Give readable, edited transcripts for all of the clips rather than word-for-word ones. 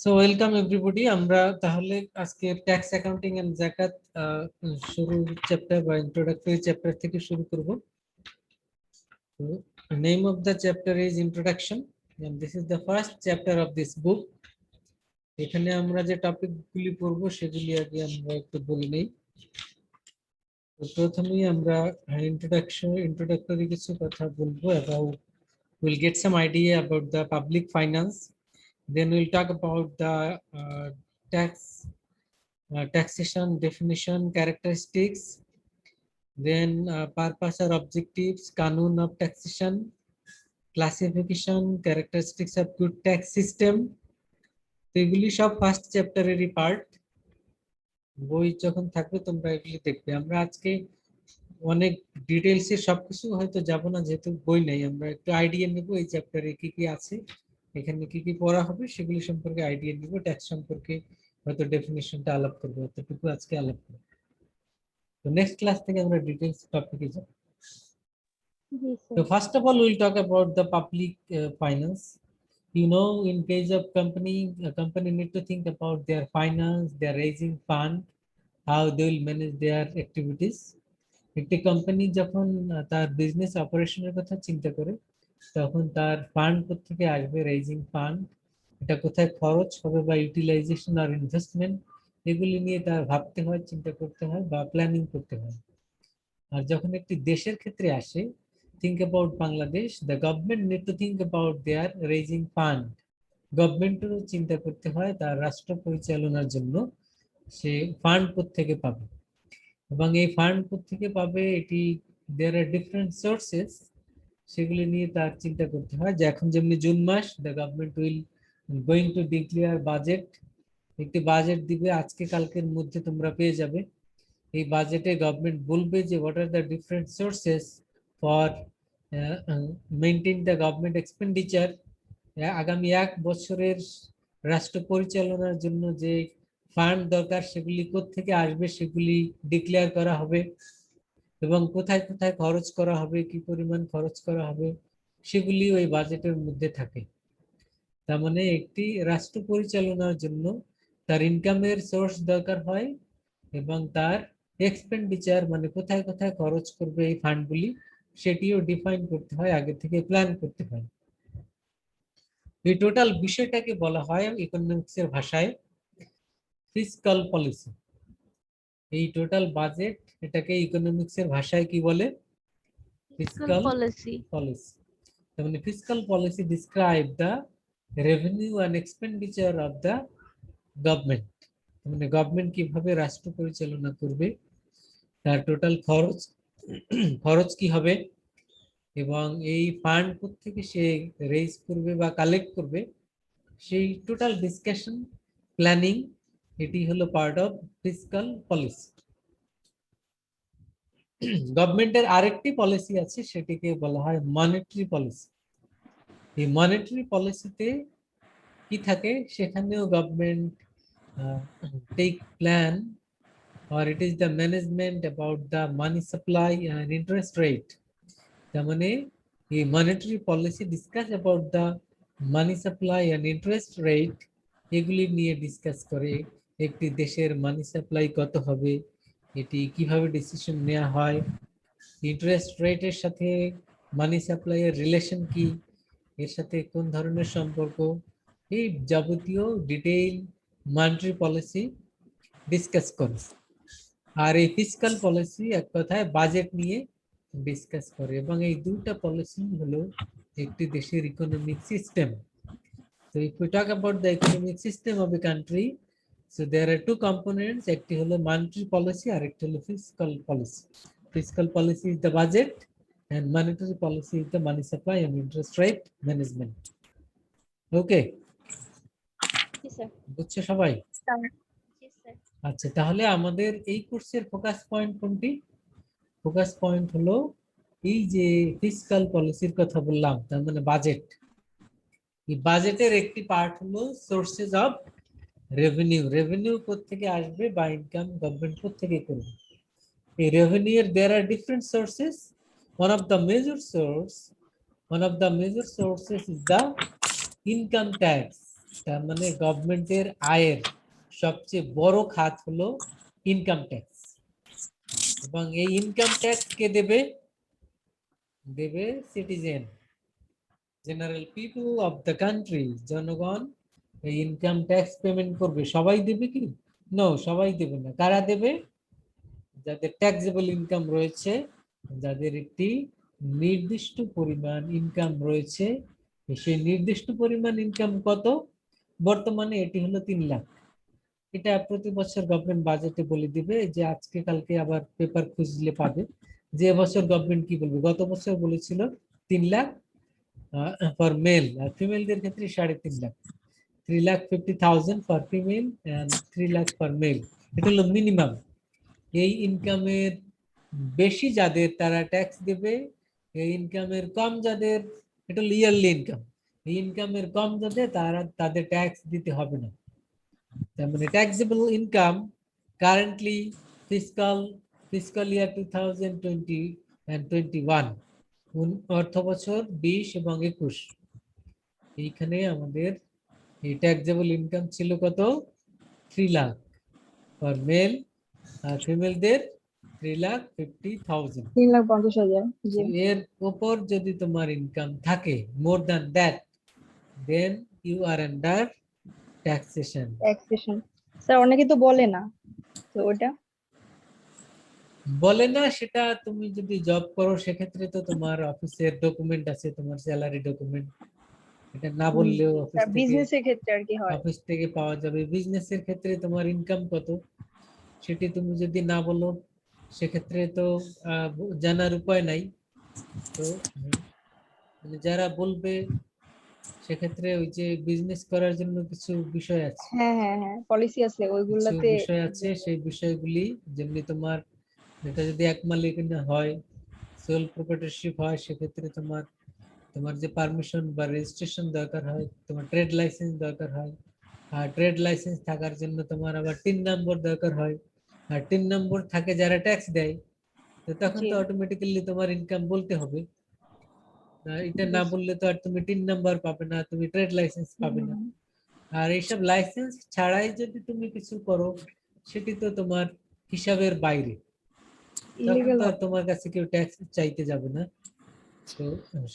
So welcome everybody. আমরা তাহলে আজকে ট্যাক্স অ্যাকাউন্টিং এন্ড যাকাত শুরু চ্যাপ্টার বা ইন্ট্রোডাক্টরি চ্যাপ্টার থেকে শুরু করব। Name of the chapter is introduction and this is the first chapter of this book. এখানে আমরা যে টপিকগুলি পড়ব সেগুলি আগে আমরা একটু বলে নেই। প্রথমেই আমরা ইন্ট্রোডাক্টরি কিছু কথা বলবো about we'll get some idea about the public finance. Then we'll talk about the tax, taxation definition, characteristics. Then purpose or objectives, kanun of taxation, classification, characteristics of good tax system. তো এগুলি সব first চ্যাপ্টারেরই part. বই যখন থাকবে তোমরা এগুলি দেখবে। আমরা আজকে অনেক ডিটেলসে সবকিছু হয়তো যাব না, যেহেতু বই নেই। আমরা একটু আইডিয়া নেব এই চ্যাপ্টারে কি কি আছে, এখানে কি কি পড়া হবে সেগুলি সম্পর্কে আইডিয়া নিব। ট্যাক্স সম্পর্কে হয়তো ডেফিনিশনটা আলাপ করবো, এতটুকু আজকে আলাপ করব। তো নেক্সট ক্লাস থেকে আমরা ডিটেলস টপিকে যাব। So first of all, we'll talk about the public finance. You know, in case of company, a company need to think about their finance, their raising fund, how they will manage their activities. একটি company যখন তার business অপারেশনের কথা চিন্তা করে, তখন তার fund কোথেকে আসবে, রেজিং ফান্ড, এটা কোথায় খরচ হবে বা ইউটিলাইজেশন আর ইনভেস্টমেন্ট, এগুলি নিয়ে তার ভাবতে হয়, চিন্তা করতে হয় বা প্ল্যানিং করতে হয়। আর যখন একটি দেশের ক্ষেত্রে আসে, think about Bangladesh, the government need to think about their raising fund. গভর্নমেন্টেরও চিন্তা করতে হয় তার রাষ্ট্র পরিচালনার জন্য সে ফান্ড কোথেকে পাবে, এবং এই ফান্ড কোথেকে পাবে, এটি দেয়ার আর ডিফারেন্ট সোর্সেস, সেগুলি নিয়ে তার চিন্তা করতে হয়। যে এখন যেমনি জুন মাস, the government will going to declare budget, একটি বাজেট দিবে, আজকে কালকের মধ্যে তোমরা পেয়ে যাবে। এই বাজেটে গভর্নমেন্ট বলবে যে what are the different sources for maintain the government expenditure. আগামী এক বছরের রাষ্ট্র পরিচালনার জন্য যে ফান্ড দরকার সেগুলি কোত্থেকে আসবে সেগুলি ডিক্লেয়ার করা হবে, এবং কোথায় কোথায় খরচ করা হবে, কি পরিমাণ খরচ করা হবে সেগুলি ওই বাজেটের মধ্যে থাকে। তার মানে একটি রাষ্ট্র পরিচালনার জন্য তার ইনকামের সোর্স দরকার হয়, এবং তার এক্সপেন্ডিচার মানে কোথায় কোথায় খরচ করবে এই ফান্ডগুলি সেটিও ডিফাইন করতে হয়, আগে থেকে প্ল্যান করতে হয়। এই টোটাল বিষয়টাকে বলা হয় ইকোনমিক্সের ভাষায় ফিসকাল পলিসি। এই টোটাল বাজেট, এটাকে ইকোনমিক্সের ভাষায় কি বলে? Fiscal policy. তার মানে fiscal policy describe the revenue and expenditure of the government. মানে গভর্নমেন্ট কিভাবে রাষ্ট্র পরিচালনা করবে, তার টোটাল খরচ কি হবে, এবং এই ফান্ড থেকে সে রেজ করবে বা কালেক্ট করবে, সেই টোটাল ডিসকাশন প্ল্যানিং, এটি হলো পার্ট অফ ফিসকাল পলিসি। গভর্নমেন্টের আরেকটি পলিসি আছে, সেটিকে বলা হয় মনিটারি পলিসি। এই মনিটারি পলিসিতে কি থাকে, সেখানেও government take plan or it is the management about the money supply and interest rate. তার মানে এই monetary policy discuss about the money supply and interest rate, এগুলি নিয়ে ডিসকাস করে। একটি দেশের মানি সাপ্লাই কত হবে, এটি কিভাবে ডিসিশন নেওয়া হয়, ইন্টারেস্ট রেটের সাথে মানি সাপ্লাই এর রিলেশন কি, এর সাথে কোন ধরনের সম্পর্ক, এই যাবতীয় ডিটেইল মনিটারি পলিসি ডিসকাস করে। আর এই ফিসকাল পলিসি এক কথায় বাজেট নিয়ে ডিসকাস করে, এবং এই দুইটা পলিসি হলো একটি দেশের economic system. So if we talk about the economic system of a country, so there are two components, একটি হলো monetary policy আর একটি হলো fiscal policy. Fiscal policy is the budget and monetary policy is the money supply and interest rate management. Okay? Yes sir. বুঝছো সবাই? Yes sir. আচ্ছা, তাহলে আমাদের এই কোর্সের ফোকাস পয়েন্ট কোনটি? ফোকাস পয়েন্ট হলো এই যে ফিসকাল পলিসির কথা বললাম, তার মানে বাজেট। এই বাজেটের একটি পার্ট হলো সোর্সেস অফ রেভিনিউ। রেভিনিউ কোত্থেকে আসবে বা ইনকাম গভর্নমেন্ট কোত্থেকে করবে। এই রেভিনিউ এর there are different sources. One of the major sources is the income tax. তার মানে গভর্নমেন্টের আয়ের সবচেয়ে বড় খাত হলো ইনকাম ট্যাক্স, এবং এই ইনকাম ট্যাক্স কে দেবে? দেবে citizen, general people of the country, জনগণ এই ইনকাম ট্যাক্স পেমেন্ট করবে। সবাই দেবে কি? নো, সবাই দেবে না। কারা দেবে? যাদের ট্যাক্সেবল ইনকাম রয়েছে, যাদের একটি নির্দিষ্ট পরিমাণ ইনকাম রয়েছে। সেই নির্দিষ্ট পরিমাণ ইনকাম কত? বর্তমানে এটি হলো 3 লাখ। এটা প্রতি বছর গভর্নমেন্ট বাজেটে বলে দিবে, যে আজকে কালকে আবার পেপার খুঁজলে পাবে যে এবছর গভর্নমেন্ট কি বলবে। গত বছর বলেছিল 3 লাখ ফর মেল, আর ফিমেলদের ক্ষেত্রে 3.5 lakh, 3,50,000 for female and 3 lakh for male. এটা হলো মিনিমাম। এই ইনকামের বেশি যাদের, তারা ট্যাক্স দেবে। এই ইনকামের কম যাদের, এটা হলো ইয়ারলি ইনকাম, এই ইনকামের কম যাদের, তারা তাদের ট্যাক্স দিতে হবে না। তার মানে taxable income currently fiscal year 2020 and 21, অর্থ বছর 20 এবং 21, এইখানে আমাদের এই ট্যাক্সেবল ইনকাম ছিল কত? 3 লাখ ফর মেল, আর ফিমেলদের 3,50,000। 3,50,000। জি। এর উপর যদি তোমার ইনকাম থাকে more than that, then you are under taxation. Taxation. Sir অনেকে তো বলে না, তো ওটা বলে না, সেটা তুমি যদি জব করো সেক্ষেত্রে তো তোমার অফিসের ডকুমেন্ট আছে, তোমার স্যালারি ডকুমেন্ট, এটা না বললেও স্যার বিজনেসের ক্ষেত্রে আর কি হয়। অফিস থেকে পাওয়া যাবে। বিজনেসের ক্ষেত্রে তোমার ইনকাম কত সেটি তুমি যদি না বলো, সেক্ষেত্রে তো জানার উপায় নাই। তো মানে যারা বলবে, সেক্ষেত্রে ওই যে বিজনেস করার জন্য কিছু বিষয় আছে, হ্যাঁ হ্যাঁ হ্যাঁ, পলিসি আছে কিছু ওইগুলাতে। বিষয় আছে, সেই বিষয়গুলি যেমনি তোমার, এটা যদি এক মালিকানা হয়, সোল প্রপ্রাইটরশিপ হয়, সেক্ষেত্রে তোমার তোমার যে পারমিশন বা রেজিস্ট্রেশন দরকার হয়, তোমার ট্রেড লাইসেন্স দরকার হয়। আর ট্রেড লাইসেন্স থাকার জন্য তোমার আবার 3 নম্বর দরকার হয়। আর 3 নম্বর থাকে যারা ট্যাক্স দেয়, তো তখন জি তো অটোমেটিক্যালি তোমার ইনকাম বলতে হবে। এটা জি। না বললে তো আর তুমি 3 নম্বর পাবে না, তুমি ট্রেড লাইসেন্স পাবে না। আর এইসব লাইসেন্স ছাড়াই যদি তুমি কিছু করো, সেটি তো তোমার হিসাবের বাইরে, তখন ইলিগাল তো আর হবে। তোমার কাছে কেউ ট্যাক্স চাইতে যাবে না। তো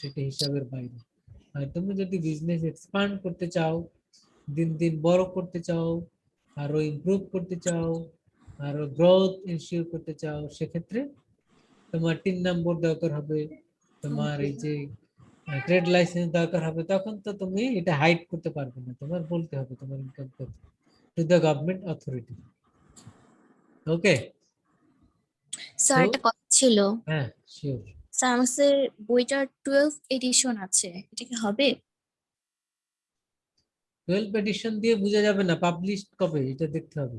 সেটি হিসাবের বাইরে। আর তুমি যদি বিজনেস এক্সপান্ড করতে চাও, দিন দিন বড় করতে চাও, আরো ইমপ্রুভ করতে চাও, আরো গ্রোথ ইনশিওর করতে চাও, সেক্ষেত্রে তোমার 3 নম্বর দরকার হবে, তোমার এই যে ট্রেড লাইসেন্স দরকার হবে। তখন তো তুমি এটা হাইড করতে পারবে না, তোমার বলতে হবে তোমার ইনকাম কত to the government authority. Okay, sir তো একটা কথা ছিল। হ্যাঁ, শিওর। স্যার আমাদের বইটার 12 এডিশন আছে, এটা কি হবে? 12 এডিশন দিয়ে বোঝা যাবে না পাবলিশ কবে, এটা দেখতে হবে।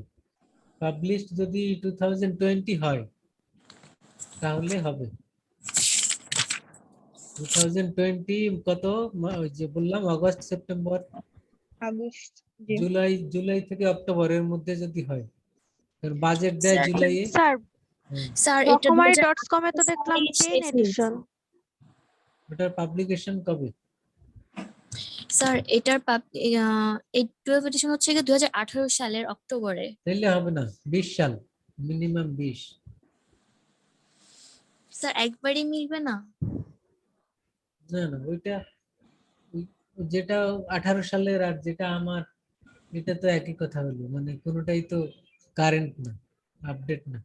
পাবলিশ যদি 2020 হয় তাহলে হবে। 2020 কত, ওই যে বললাম আগস্ট সেপ্টেম্বর আগস্ট। জি জুলাই, জুলাই থেকে অক্টোবরের মধ্যে যদি হয়, কারণ বাজেট দেয় স্যার জুলাইয়ে। স্যার হুম, স্যার এটা রকমারি 2018 .com এ তো দেখলাম সালেই 10 শেষ এডিশন। হয়েছে। ওটার পাবলিকেশন কবে? স্যার এটার এই 12 এডিশন হচ্ছে কি 2018 সালের অক্টোবরে। তাইলে হবে না, 20 সাল, মিনিমাম 20। স্যার একবারই মিলবে না? না না, ওইটা যেটা 18 সালের আর যেটা আমার, এটা তো একই কথা হলো, মানে কোনোটাই তো কারেন্ট না, আপডেট না।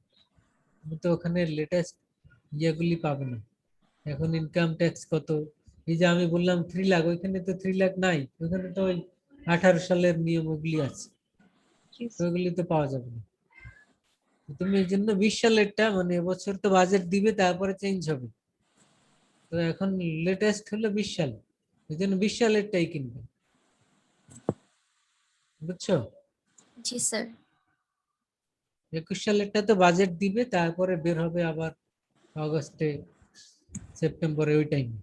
তুমি তো ওখানে লেটেস্ট ইয়েগুলি পাবে না। এখন ইনকাম ট্যাক্স কত, এই যে আমি বললাম 3 লাখ, ওইখানে তো 3 লাখ নাই, ওইখানে তো ওই 18 সালের নিয়ম ওগুলি আছে, জি। তো ওগুলি তো পাওয়া যাবে না। তুমি এই জন্য 20 সালেরটা, মানে এবছর তো বাজেট দিবে তারপরে চেঞ্জ হবে, তো এখন লেটেস্ট হলো 20 সাল, এই জন্য 20 সালেরটাই কিনবে, বুঝছো? জি স্যার। 21 সালেরটা তো বাজেট দিবে, তারপরে বের হবে আবার আগস্টে সেপ্টেম্বরে, ওই টাইমে।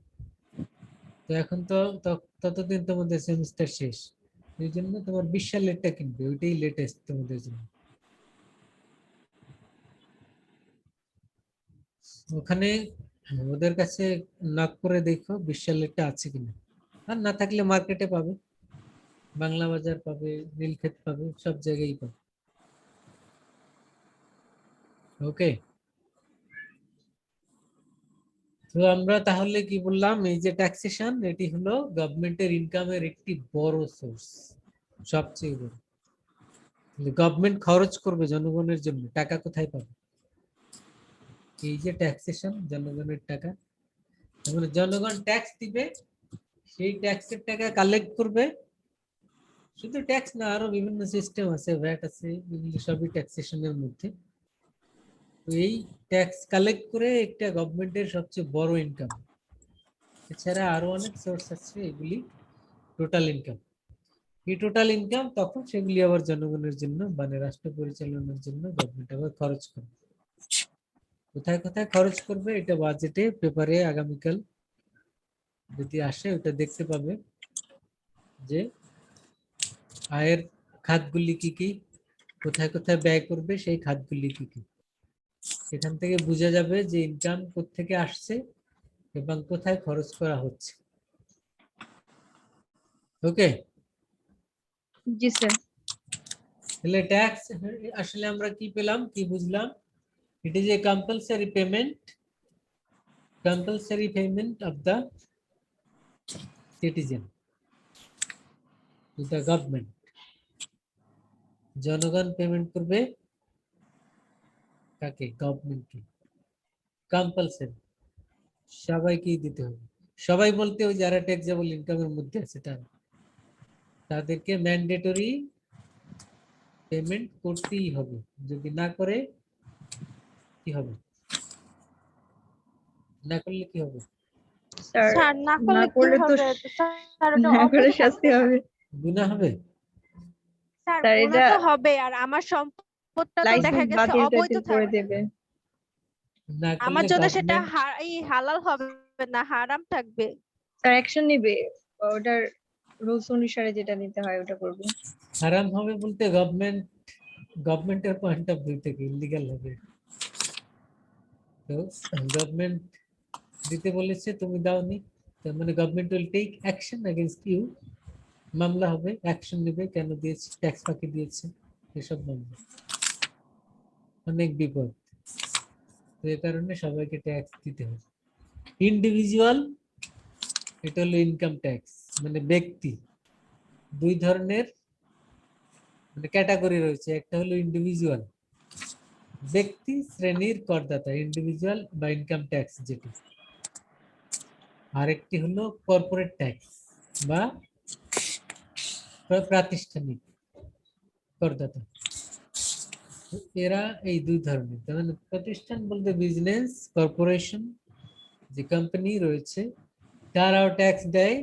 তো এখন তো ততদিন তোমাদের সেমিস্টার শেষ, এই জন্য তোমার 20 সালেরটা কিনবে, ওইটাই লেটেস্ট তোমাদের জন্য। ওখানে ওদের কাছে নক করে দেখো 20 সালেরটা আছে কিনা, আর না থাকলে মার্কেটে পাবে। বাংলা বাজার পাবে, নীলক্ষেত পাবে, সব জায়গায় পাবে। ওকে, তো আমরা তাহলে কি বললাম, এই যে ট্যাক্সেশন এটি হলো গভর্নমেন্টের ইনকামের একটি বড় সোর্স, সবচেয়ে বড়। গভর্নমেন্ট খরচ করবে জনগণের জন্য, টাকা কোথায় পাবে? এই যে ট্যাক্সেশন, জনগণের টাকা, মানে জনগণ ট্যাক্স দিবে, সেই ট্যাক্সের টাকা কালেক্ট করবে। শুধু ট্যাক্স না, আরো বিভিন্ন সিস্টেম আছে, ভ্যাট আছে, এগুলি সবই ট্যাক্সেশনের মধ্যে। তো এই ট্যাক্স কালেক্ট করে একটা গভর্নমেন্টের সবচেয়ে বড় ইনকাম। এছাড়া আরো অনেক সোর্স আছে, এগুলি টোটাল ইনকাম। এই টোটাল ইনকাম তখন সেগুলি আবার জনগণের জন্য, মানে রাষ্ট্র পরিচালনার জন্য গভর্নমেন্ট আবার খরচ করবে। কোথায় কোথায় খরচ করবে এটা বাজেটে, পেপারে আগামীকাল যদি আসে ওটা দেখতে পাবে, যে আয়ের খাতগুলি কি কি, কোথায় কোথায় ব্যয় করবে সেই খাতগুলি কি কি। সেখান থেকে বোঝা যাবে যে ইনকাম কোত্থেকে আসছে এবং কোথায় খরচ করা হচ্ছে। ওকে, জি স্যার। তাহলে ট্যাক্স আসলে আমরা কি পেলাম, কি বুঝলাম? It is a compulsory payment of the citizen to the government. জনগণ পেমেন্ট করবে কাকে? গভর্নমেন্টকে। কম্পালসারি, সবাইকেই দিতে হবে। সবাই বলতে ওই যারা ট্যাক্সেবল ইনকামের মধ্যে আছে তারা, তাদেরকে ম্যান্ডেটরি পেমেন্ট করতেই হবে। যদি না করে কি হবে? না করলে কি হবে? স্যার স্যার না না করলে কি করলে তো হবে? তো স্যার ওটা না করে অপরাধ শাস্তি হবে। গুনাহ হবে। স্যার স্যার গুনাহ এটা তো হবে, আর আমার সম্পদটা তো দেখা লাইসেন্স গেছে বাতিল অবৈধ টাতিল করে থাকবে। দেবে। না আমার করলে জন্য সেটা গভর্নমেন্ট, হালাল হবে না, হারাম থাকবে। স্যার অ্যাকশন নিবে, ওটার রুলস অনুসারে যেটা নিতে হয় ওটা করবে। হারাম হবে বলতে গভর্নমেন্টের পয়েন্ট অফ ভিউ থেকে ইলিগাল হবে। তো গভর্নমেন্ট দিতে বলেছে, তুমি দাওনি, তার মানে government will take action against you. মামলা হবে, অ্যাকশন নেবে, কেন দিয়েছে, ট্যাক্স ফাঁকি দিয়েছে, এসব মামলা। অনেক বিপদ। তো এই কারণে সবাইকে ট্যাক্স দিতে হবে। ইন্ডিভিজুয়াল, এটা হলো ইনকাম ট্যাক্স, মানে ব্যক্তি। দুই ধরনের মানে ক্যাটাগরি রয়েছে, একটা হলো ইন্ডিভিজুয়াল, ব্যক্তি শ্রেণীর করদাতা, ইন্ডিভিজুয়াল বা ইনকাম ট্যাক্স যেটি। আরেকটি হলো কর্পোরেট ট্যাক্স বা প্রাতিষ্ঠানিক করদাতা। তো এরা এই দুই ধরনের, তার মানে প্রতিষ্ঠান বলতে বিজনেস, কর্পোরেশন, যে কোম্পানি রয়েছে তারাও ট্যাক্স দেয়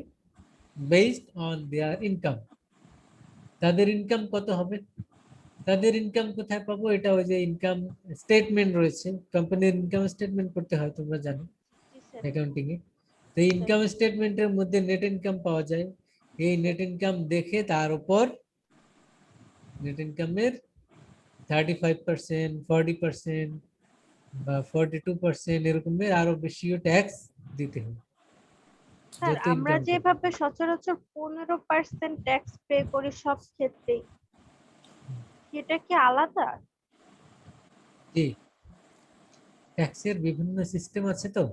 বেসড অন দেয়ার ইনকাম। তাদের ইনকাম কত হবে, তাদের ইনকাম কোথায় পাবো, এটা ওই যে ইনকাম স্টেটমেন্ট রয়েছে, কোম্পানির ইনকাম স্টেটমেন্ট করতে হয়, তোমরা জানো জি স্যার। অ্যাকাউন্টিং এ। তো ইনকাম স্টেটমেন্টের মধ্যে নেট ইনকাম পাওয়া যায়। এই নেট ইনকাম দেখে তার উপর নেট ইনকামের 35%, 40% বা 42% এরকমের আরো বেশিও ট্যাক্স দিতে হবে, স্যার যত আমরা ইনকাম করবে। যেভাবে সচরাচর 15% ট্যাক্স পে করি সব ক্ষেত্রেই, সেটা কি আলাদা? জি, ট্যাক্সের বিভিন্ন সিস্টেম আছে। তো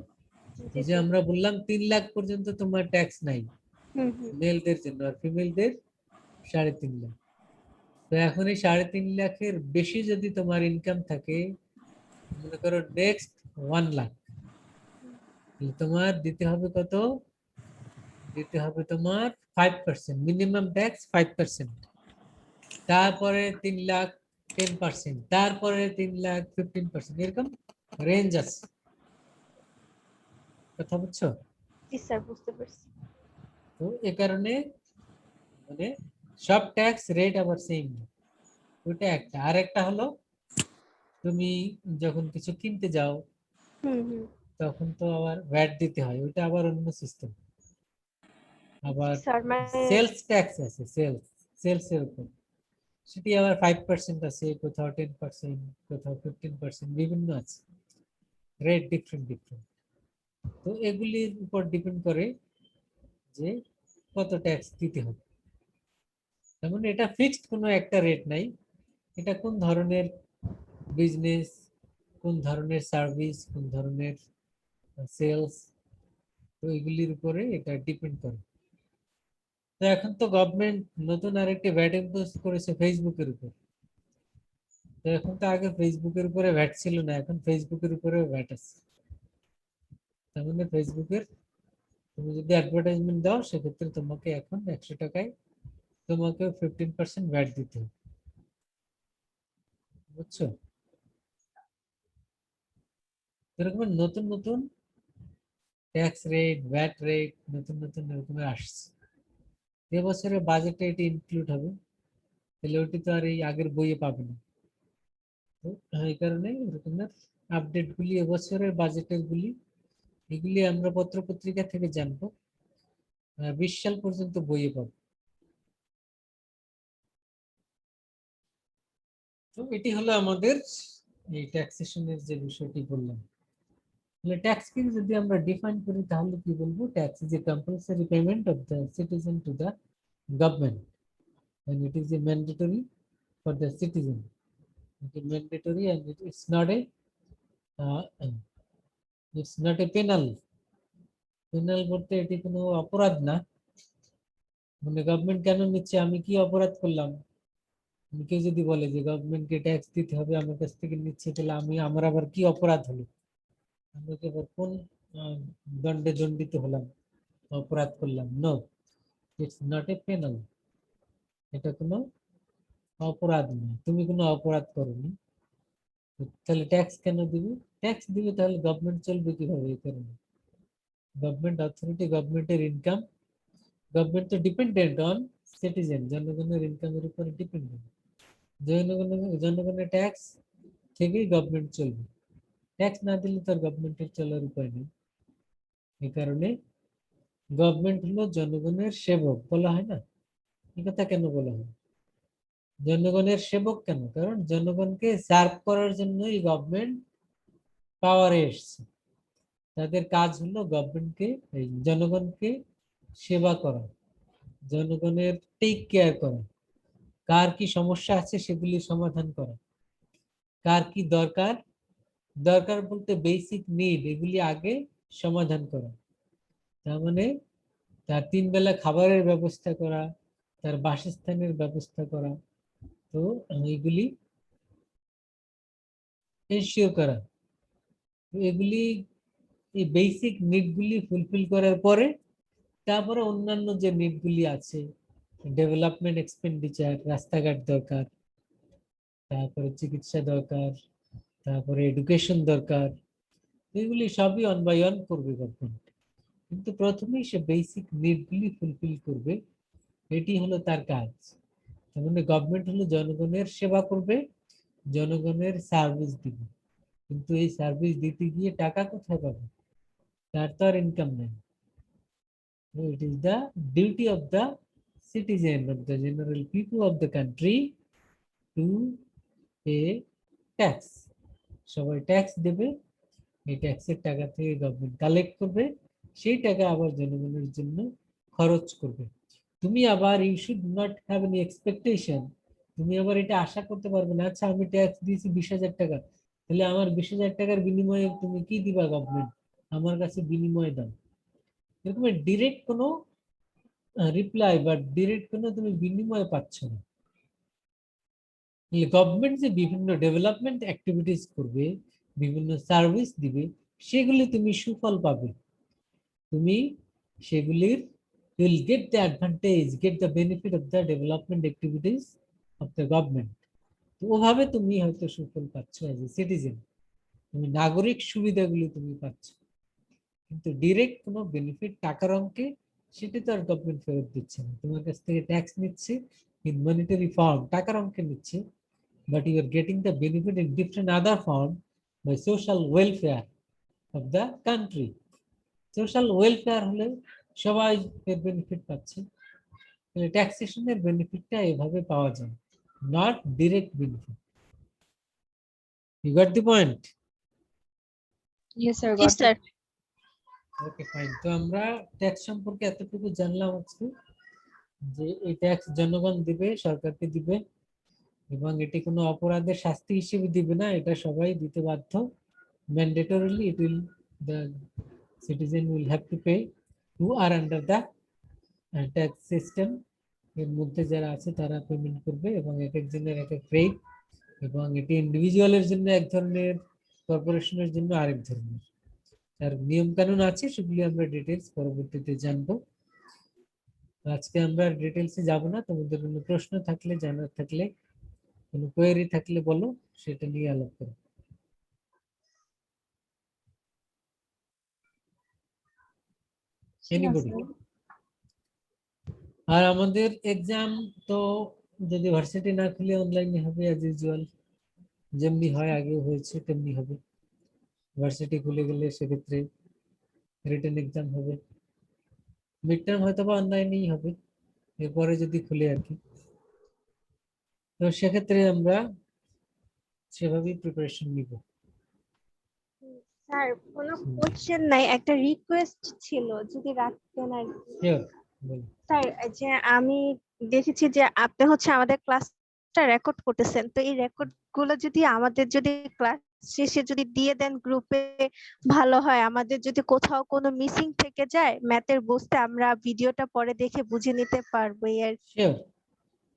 জি এই যে স্যার। আমরা বললাম 3 লাখ পর্যন্ত তোমার ট্যাক্স নাই হুম হুম। মেলদের জন্য, আর ফিমেলদের 3.5 লাখ। তো এখন এই 3.5 লাখের বেশি যদি তোমার ইনকাম থাকে, মনে করো নেক্সট 1 লাখ, তাহলে তোমার দিতে হবে কত? দিতে হবে তোমার 5%, মিনিমাম ট্যাক্স 5%। তারপরে 3 লাখ 10%, তারপরে 3 লাখ 15%, এরকম রেঞ্জ আছে। কথা বুঝছো? জি স্যার, বুঝতে পারছি। তো এ কারণে মানে সব ট্যাক্স রেট আবার সেম না। ওটা একটা, আর একটা হলো তুমি যখন কিছু কিনতে যাও হুম হুম। তখন তো আবার ভ্যাট দিতে হয়, ওটা আবার অন্য সিস্টেম। জি আবার স্যার, মানে সেলস ট্যাক্স আছে, সেলস এর উপর, সেটি আবার 5% আছে, কোথাও 10%, কোথাও 15%, বিভিন্ন আছে, রেট ডিফারেন্ট ডিফারেন্ট। তো এগুলির উপর ডিপেন্ড করে যে কত ট্যাক্স দিতে হবে। তার মানে এটা ফিক্সড কোনো একটা রেট নাই, এটা কোন ধরনের বিজনেস, কোন ধরনের সার্ভিস, কোন ধরনের সেলস, তো এগুলির উপরে এটা ডিপেন্ড করে। তো এখন তো গভর্নমেন্ট নতুন আরেকটি ভ্যাট ইম্পোজ করেছে ফেসবুকের উপর। তো এখন তো আগে ফেসবুকের উপরে ভ্যাট ছিল না, এখন ফেসবুকের উপরে ভ্যাট আছে। তার মানে ফেসবুকের তুমি যদি অ্যাডভার্টাইজমেন্ট দাও সেক্ষেত্রে তোমাকে এখন 100 টাকায় তোমাকে 15% ভ্যাট দিতে হবে, বুঝছো? এরকম নতুন নতুন ট্যাক্স রেট, ভ্যাট রেট নতুন নতুন এরকমের আসছে। এবছরের বাজেটে এটি ইনক্লুড হবে, তাহলে ওটি তো আর এই আগের বইয়ে পাবে না। তো এই কারণে এরকমের আপডেট গুলি এবছরের বাজেটের গুলি এগুলি আমরা পত্র পত্রিকা থেকে জানবো, 20 সাল পর্যন্ত বইয়ে পাবো। তো এটি হলো আমাদের এই ট্যাক্সেশনের যে বিষয়টি বললাম। তাহলে ট্যাক্স কে যদি আমরা ডিফাইন করি তাহলে কি বলবো? Tax is a compulsory payment of the citizen to the government and it is a mandatory for the citizen. It is mandatory and uh, it's not a penal. Penal বলতে এটি কোনো অপরাধ না, মানে গভর্নমেন্ট কেন নিচ্ছে, আমি কি অপরাধ করলাম? কেউ যদি বলে যে গভর্নমেন্টকে ট্যাক্স দিতে হবে আমার কাছ থেকে নিচ্ছে, তাহলে আমার আবার কি অপরাধ হলো? আমরা কি আবার কোন দণ্ডে দণ্ডিত হলাম, অপরাধ করলাম? No, it's not a penal. এটা কোনো অপরাধ নয়, তুমি কোনো অপরাধ করোনি, তাহলে ট্যাক্স কেন দিবে? ট্যাক্স দিবে তাহলে গভর্নমেন্ট চলবে কিভাবে? এই কারণে গভর্নমেন্ট অথরিটি, গভর্নমেন্টের ইনকাম, গভর্নমেন্ট তো ডিপেন্ডেন্ট অন সিটিজেন, জনগণের ইনকামের উপরে ডিপেন্ডেন্ট। জনগণের ট্যাক্স থেকেই গভর্নমেন্ট চলবে, ট্যাক্স না দিলে তার গভর্নমেন্টের চলার উপায় নেই। এই কারণে গভর্নমেন্ট হলো জনগণের সেবক, বলা হয় না? এই কথা কেন বলা হয়? জনগণের সেবক কেন? কারণ জনগণকে সার্ভ করার জন্যই গভর্নমেন্ট পাওয়ারে এসছে। তাদের কাজ হলো গভর্নমেন্টকে, জনগণকে সেবা করা, জনগণের টেক কেয়ার করা, কার কি সমস্যা আছে সেগুলি সমাধান করা, কার কি দরকার, দরকার বলতে বেসিক নিড, এগুলি আগে সমাধান করা। তার মানে তার 3 বেলা খাবারের ব্যবস্থা করা, তার বাসস্থানের ব্যবস্থা করা, তো এইগুলি এনশিওর করা। তো এগুলি, এই বেসিক নিডগুলি ফুলফিল করার পরে তারপরে অন্যান্য যে নিডগুলি আছে, ডেভেলপমেন্ট এক্সপেন্ডিচার, রাস্তাঘাট দরকার, তারপরে চিকিৎসা দরকার, তারপরে এডুকেশন দরকার, এগুলি সবই অন বাই অন করবে গভর্নমেন্ট। কিন্তু প্রথমেই সে বেসিক নিডগুলি ফুলফিল করবে, এটি হলো তার কাজ। তার মানে গভর্নমেন্ট হলো জনগণের সেবা করবে, জনগণের সার্ভিস দিবে, কিন্তু এই সার্ভিস দিতে গিয়ে টাকা কোথায় পাবে? তার তো আর ইনকাম নেই। It is the duty of the citizen, of the general people of the country to pay tax. সবাই ট্যাক্স দেবে, এই ট্যাক্সের টাকা থেকে গভর্নমেন্ট কালেক্ট করবে, সেই টাকা আবার জনগণের জন্য খরচ করবে। তুমি আবার you should not have any expectation, তুমি আবার এটা আশা করতে পারবে না, আচ্ছা আমি ট্যাক্স দিয়েছি 20,000 টাকা, তাহলে আমার 20,000 টাকার বিনিময়ে তুমি কি দিবা গভর্নমেন্ট? আমার কাছে বিনিময় দাও। এরকম ডিরেক্ট কোনো রিপ্লাই বা ডিরেক্ট কোনো তুমি বিনিময় পাচ্ছ না। গভর্নমেন্ট যে বিভিন্ন ডেভেলপমেন্ট অ্যাক্টিভিটিস করবে, বিভিন্ন সার্ভিস দিবে, সেগুলি তুমি সুফল পাবে, তুমি সেগুলির you will get the advantage, get the benefit of the development activities of the government. তো ওভাবে তুমি হয়তো সুফল পাচ্ছ এজ এ সিটিজেন, তুমি নাগরিক সুবিধাগুলি তুমি পাচ্ছ, কিন্তু ডিরেক্ট কোনো বেনিফিট টাকার অঙ্কে সেটা তো আর গভর্নমেন্ট ফেরত দিচ্ছে না, তোমার কাছ থেকে ট্যাক্স নিচ্ছে ইন মনিটারি ফর্ম, টাকার অঙ্কে নিচ্ছে, but you are getting the benefit in different other form by social welfare of the country. Social welfare হলে সবাই এর বেনিফিট পাচ্ছে, তাহলে ট্যাক্সেশনের বেনিফিটটা এভাবে পাওয়া যায়, not direct benefit. You got the point? Yes sir, জি স্যার। Okay fine. তো আমরা ট্যাক্স সম্পর্কে এতটুকু জানলাম আজকে। যে এই ট্যাক্স জনগণ দিবে, সরকারকে দিবে, এবং এটি কোনো অপরাধের শাস্তি হিসেবে দিবে না, এটা সবাই দিতে বাধ্য। Mandatorily it will, the citizen will have to pay who are under the tax system। এর মধ্যে যারা আছে তারা পেমেন্ট করবে, এবং এক একজনের এক এক রেট, এবং এটি ইন্ডিভিজুয়ালের জন্য এক ধরনের, কর্পোরেশনের জন্য আরেক ধরনের। তার নিয়ম কানুন আছে, সেগুলি আমরা ডিটেলস পরবর্তীতে জানবো। আজকে আমরা ডিটেলসে যাব না। তোমাদের কোনো প্রশ্ন থাকলে, জানার থাকলে, কোনো কোয়েরি থাকলে বলো, সেটা নিয়ে আলাপ করো। Anybody? আর আমাদের এক্সাম তো যদি ভার্সিটি না খুলে অনলাইনে হবে অ্যাজ ইউজুয়াল, যেমনি হয় আগেও হয়েছে তেমনি হবে। ভার্সিটি খুলে গেলে সেক্ষেত্রে রিটেন এক্সাম হবে, মিড টার্ম হয়তো বা অনলাইনেই হবে এরপরে যদি খুলে আর কি। তো সেক্ষেত্রে আমরা সেভাবেই প্রিপারেশন নিব। স্যার কোনো কোশ্চেন নাই, একটা রিকোয়েস্ট ছিল যদি রাখতেন আর কি। শিওর, বলো। স্যার এই যে আমি দেখেছি যে আপনি হচ্ছে আমাদের ক্লাসটা রেকর্ড করতেছেন, তো এই রেকর্ড গুলো যদি আমাদের যদি ক্লাস শেষে যদি দিয়ে দেন গ্রুপে ভালো হয়। আমাদের যদি কোথাও কোনো মিসিং থেকে যায় ম্যাথের বুঝতে, আমরা ভিডিওটা পরে দেখে বুঝে নিতে পারবো এই আর কি। শিওর,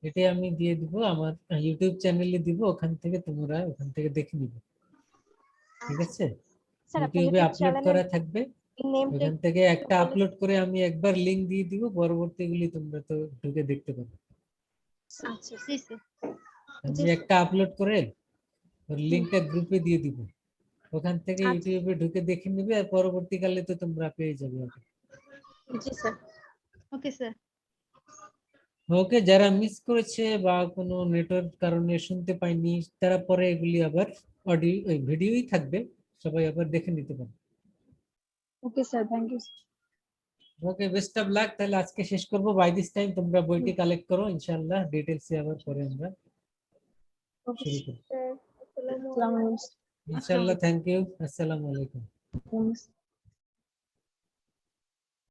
এটা আমি দিয়ে দিব, আমার ইউটিউব চ্যানেলে দিব, ওখান থেকে তোমরা ওখান থেকে দেখে নিবে, ঠিক আছে? স্যার আপনি ইউটিউবে ইউটিউব আপলোড চ্যানেলের করা থাকবে, নেমটা ওখান থেকে একটা বলে- আপলোড করে আমি একবার লিংক দিয়ে দিব, পরবর্তীগুলি তোমরা তো ঢুকে দেখতে পাবে। আচ্ছা জি স্যার। আমি একটা আপলোড করে ওর লিংকটা গ্রুপে দিয়ে দিব, ওখান থেকে আচ্ছা। ইউটিউবে ঢুকে দেখে নিবে, আর পরবর্তীকালে তো তোমরা পেয়ে যাবে। জি স্যার। Okay sir. ওকে, যারা মিস করেছে বা কোনো নেটওয়ার্ক কারণে শুনতে পাইনি, তারা পরে এগুলি আবার অডিও, ওই ভিডিওই থাকবে, সবাই আবার দেখে নিতে পারে। Okay sir, thank you. Okay, best of luck. তাহলে আজকে শেষ করবো, বাই দিস টাইম তোমরা বইটি কালেক্ট করো, ইনশাআল্লাহ ডিটেইলসে আবার পরে আমরা ওকে শুরু করব। স্যার আসসালামু আসসালামু আলাইকুম। আলাইকুম। ইনশাআল্লাহ, থ্যাংক ইউ, আসসালামু আলাইকুম।